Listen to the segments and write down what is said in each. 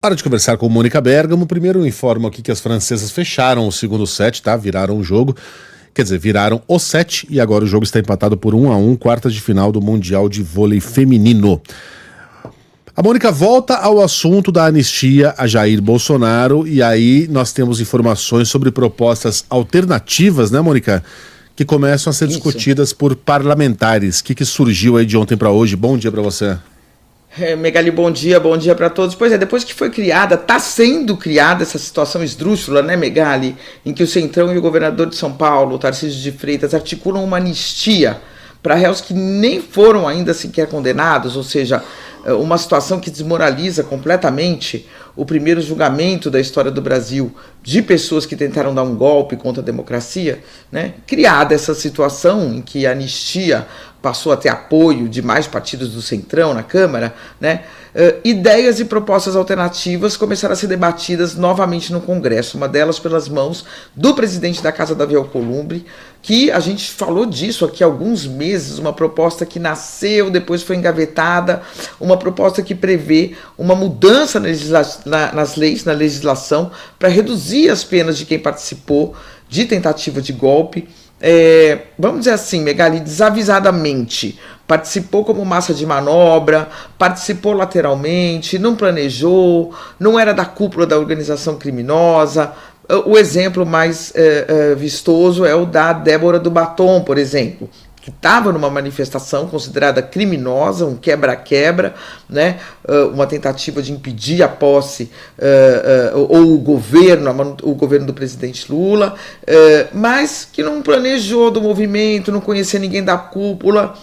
Hora de conversar com Mônica Bergamo. Primeiro eu informo aqui que as francesas fecharam o segundo set, tá? Viraram o jogo. Quer dizer, viraram o set e agora o jogo está empatado por 1-1, quartas de final do Mundial de Vôlei Feminino. A Mônica volta ao assunto da anistia a Jair Bolsonaro e aí nós temos informações sobre propostas alternativas, né, Mônica? Que começam a ser discutidas por parlamentares. O que surgiu aí de ontem para hoje? Bom dia para você. Megali, bom dia para todos. Pois é, depois que foi criada, está sendo criada essa situação esdrúxula, né, Megali, em que o Centrão e o governador de São Paulo, Tarcísio de Freitas, articulam uma anistia para réus que nem foram ainda sequer condenados, ou seja, uma situação que desmoraliza completamente o primeiro julgamento da história do Brasil de pessoas que tentaram dar um golpe contra a democracia, né? Criada essa situação em que a anistia passou a ter apoio de mais partidos do Centrão na Câmara, né? Ideias e propostas alternativas começaram a ser debatidas novamente no Congresso, uma delas pelas mãos do presidente da Casa Davi Alcolumbre, que a gente falou disso aqui há alguns meses, uma proposta que nasceu, depois foi engavetada, uma proposta que prevê uma mudança nas leis, na legislação, para reduzir as penas de quem participou de tentativa de golpe. Vamos dizer assim, Megali, desavisadamente, participou como massa de manobra, participou lateralmente, não planejou, não era da cúpula da organização criminosa. O exemplo mais vistoso é o da Débora do Batom, por exemplo, que estava numa manifestação considerada criminosa, um quebra-quebra, né? Uma tentativa de impedir a posse ou o governo do presidente Lula, mas que não planejou do movimento, não conhecia ninguém da cúpula,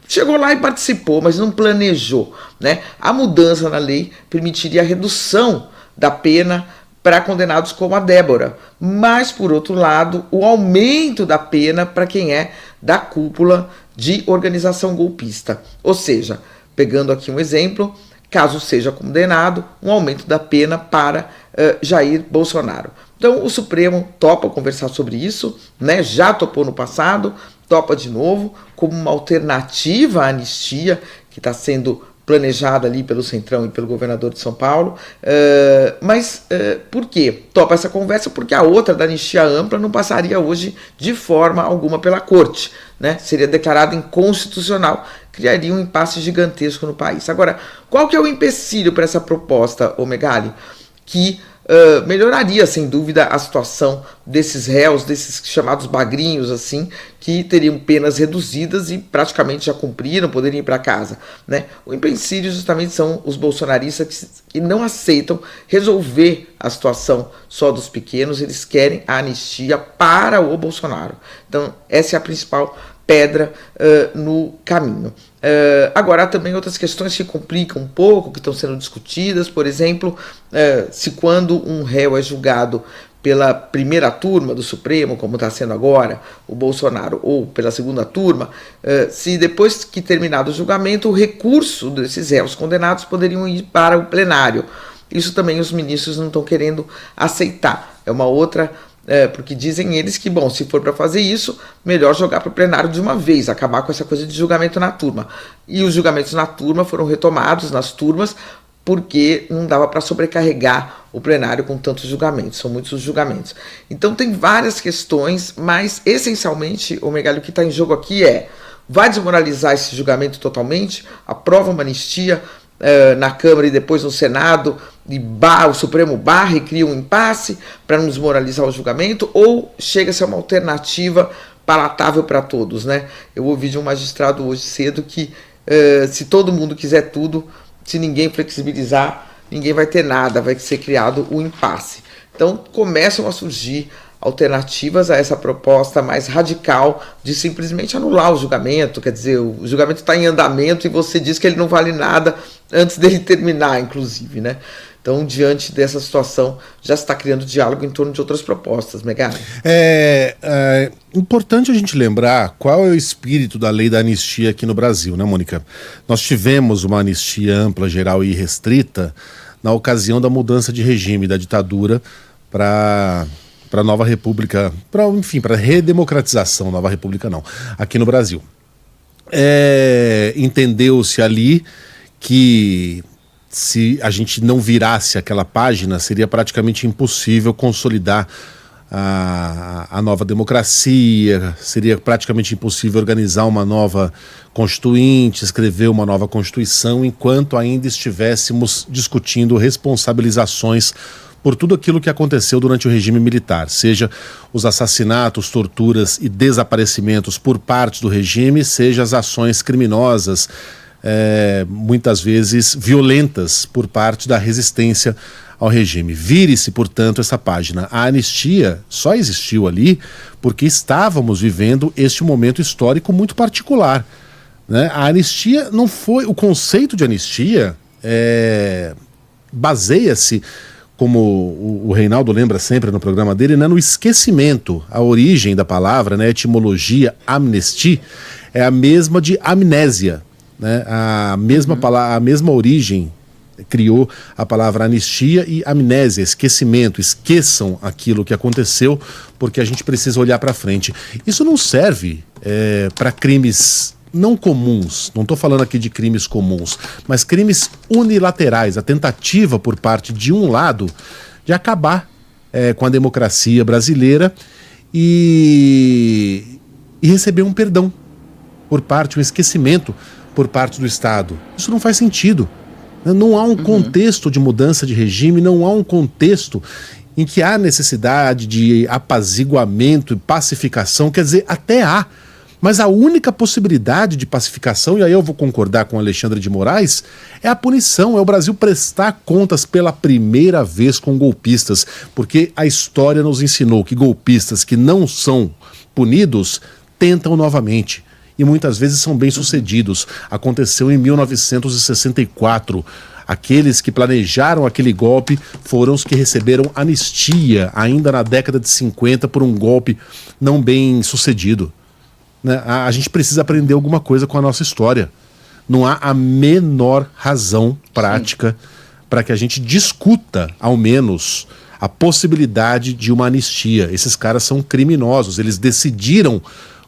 chegou lá e participou, mas não planejou, né? A mudança na lei permitiria a redução da pena para condenados como a Débora, mas, por outro lado, o aumento da pena para quem é da cúpula de organização golpista. Ou seja, pegando aqui um exemplo, caso seja condenado, um aumento da pena para Jair Bolsonaro. Então, o Supremo topa conversar sobre isso, né? Já topou no passado, topa de novo, como uma alternativa à anistia que está sendo planejada ali pelo Centrão e pelo governador de São Paulo, mas por quê? Topa essa conversa porque a outra da anistia ampla não passaria hoje de forma alguma pela corte, né? Seria declarada inconstitucional, criaria um impasse gigantesco no país. Agora, qual que é o empecilho para essa proposta, Megali? Que melhoraria, sem dúvida, a situação desses réus, desses chamados bagrinhos, assim, que teriam penas reduzidas e praticamente já cumpriram, poderiam ir para casa, né? O empecilho justamente são os bolsonaristas que não aceitam resolver a situação só dos pequenos, eles querem a anistia para o Bolsonaro. Então, essa é a principal pedra no caminho. Agora, há também outras questões que complicam um pouco, que estão sendo discutidas, por exemplo, se quando um réu é julgado pela primeira turma do Supremo, como está sendo agora o Bolsonaro, ou pela segunda turma, se depois que terminado o julgamento, o recurso desses réus condenados poderiam ir para o plenário. Isso também os ministros não estão querendo aceitar. É uma outra... porque dizem eles que, bom, se for para fazer isso, melhor jogar para o plenário de uma vez, acabar com essa coisa de julgamento na turma. E os julgamentos na turma foram retomados nas turmas porque não dava para sobrecarregar o plenário com tantos julgamentos, são muitos os julgamentos. Então tem várias questões, mas essencialmente, Megali, o que está em jogo aqui vai desmoralizar esse julgamento totalmente, aprova uma anistia na Câmara e depois no Senado, e o Supremo barra e cria um impasse para não desmoralizar o julgamento, ou chega a ser uma alternativa palatável para todos, né? Eu ouvi de um magistrado hoje cedo que se todo mundo quiser tudo, se ninguém flexibilizar, ninguém vai ter nada, vai ser criado um impasse. Então começam a surgir alternativas a essa proposta mais radical de simplesmente anular o julgamento, quer dizer, o julgamento está em andamento e você diz que ele não vale nada antes dele terminar, inclusive, né? Então, diante dessa situação, já se está criando diálogo em torno de outras propostas, Megali. É importante a gente lembrar qual é o espírito da lei da anistia aqui no Brasil, né, Mônica? Nós tivemos uma anistia ampla, geral e restrita na ocasião da mudança de regime da ditadura para a nova república, para redemocratização, nova república não, aqui no Brasil. Entendeu-se ali que se a gente não virasse aquela página, seria praticamente impossível consolidar a nova democracia, seria praticamente impossível organizar uma nova constituinte, escrever uma nova constituição, enquanto ainda estivéssemos discutindo responsabilizações por tudo aquilo que aconteceu durante o regime militar, seja os assassinatos, torturas e desaparecimentos por parte do regime, seja as ações criminosas, muitas vezes violentas, por parte da resistência ao regime. Vire-se, portanto, essa página. A anistia só existiu ali porque estávamos vivendo este momento histórico muito particular, né? A anistia não foi... O conceito de anistia baseia-se, como o Reinaldo lembra sempre no programa dele, né, no esquecimento. A origem da palavra, né, a etimologia amnesty, é a mesma de amnésia, né? A mesma origem criou a palavra anistia e amnésia, esquecimento. Esqueçam aquilo que aconteceu, porque a gente precisa olhar para frente. Isso não serve para crimes não comuns, não estou falando aqui de crimes comuns, mas crimes unilaterais, a tentativa por parte de um lado de acabar com a democracia brasileira e receber um perdão por parte, um esquecimento por parte do Estado. Isso não faz sentido. Não há um contexto de mudança de regime, não há um contexto em que há necessidade de apaziguamento e pacificação, quer dizer, até há. Mas a única possibilidade de pacificação, e aí eu vou concordar com Alexandre de Moraes, é a punição, é o Brasil prestar contas pela primeira vez com golpistas, porque a história nos ensinou que golpistas que não são punidos tentam novamente. E muitas vezes são bem-sucedidos. Aconteceu em 1964. Aqueles que planejaram aquele golpe foram os que receberam anistia, ainda na década de 50, por um golpe não bem-sucedido. Né? A gente precisa aprender alguma coisa com a nossa história. Não há a menor razão prática para que a gente discuta, ao menos, a possibilidade de uma anistia. Esses caras são criminosos, eles decidiram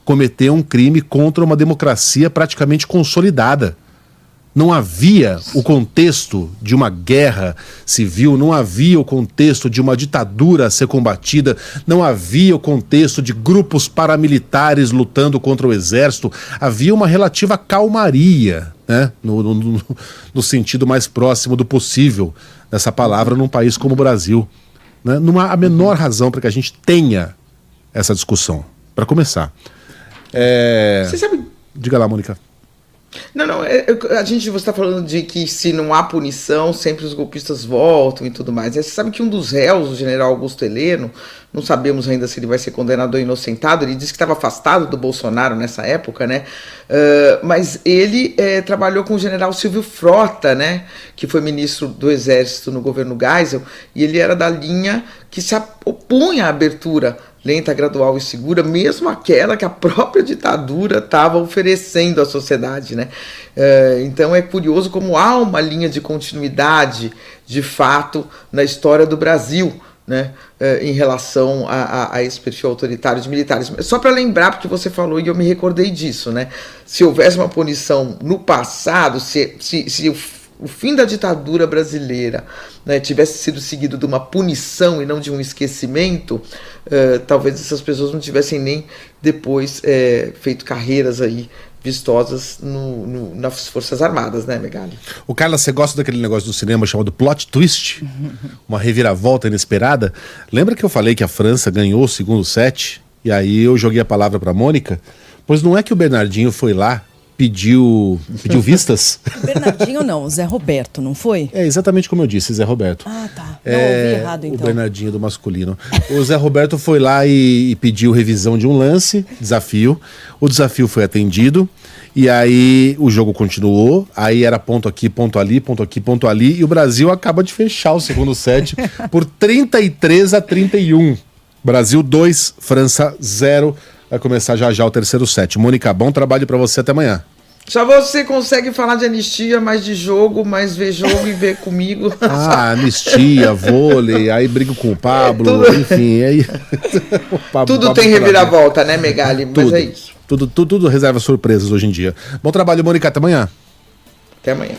cometer um crime contra uma democracia praticamente consolidada. Não havia o contexto de uma guerra civil, não havia o contexto de uma ditadura a ser combatida, não havia o contexto de grupos paramilitares lutando contra o exército, havia uma relativa calmaria, né? No sentido mais próximo do possível dessa palavra num país como o Brasil. Né? Não há a menor razão para que a gente tenha essa discussão. Para começar. Você sabe... Diga lá, Mônica. Não, você está falando de que se não há punição, sempre os golpistas voltam e tudo mais. Você sabe que um dos réus, o general Augusto Heleno, não sabemos ainda se ele vai ser condenado ou inocentado, ele disse que estava afastado do Bolsonaro nessa época, né? Mas ele trabalhou com o general Silvio Frota, né? Que foi ministro do Exército no governo Geisel, e ele era da linha que se opunha à abertura lenta, gradual e segura, mesmo aquela que a própria ditadura estava oferecendo à sociedade, né? Então é curioso como há uma linha de continuidade, de fato, na história do Brasil, né? Em relação a esse perfil autoritário de militares. Só para lembrar, porque você falou e eu me recordei disso, né? Se houvesse uma punição no passado, se o fim da ditadura brasileira, né, tivesse sido seguido de uma punição e não de um esquecimento, talvez essas pessoas não tivessem nem depois feito carreiras aí vistosas nas Forças Armadas, né, Megali? O Carla, você gosta daquele negócio do cinema chamado plot twist? Uma reviravolta inesperada? Lembra que eu falei que a França ganhou o segundo set? E aí eu joguei a palavra para Mônica? Pois não é que o Bernardinho foi lá, pediu vistas? Bernardinho não, o Zé Roberto, não foi? É exatamente como eu disse, Zé Roberto. Ah, tá. Não, ouvi errado então. O Bernardinho do masculino. O Zé Roberto foi lá e pediu revisão de um lance, desafio. O desafio foi atendido. E aí o jogo continuou. Aí era ponto aqui, ponto ali, ponto aqui, ponto ali. E o Brasil acaba de fechar o segundo set por 33-31. Brasil 2, França 0. Vai começar já o terceiro set. Mônica, bom trabalho para você, até amanhã. Só você consegue falar de anistia, mais de jogo, mais ver jogo e ver comigo. Anistia, vôlei, aí brigo com o Pablo, enfim. Aí... Tudo tem reviravolta, né, Megali? Mas é isso. Tudo reserva surpresas hoje em dia. Bom trabalho, Mônica, até amanhã. Até amanhã.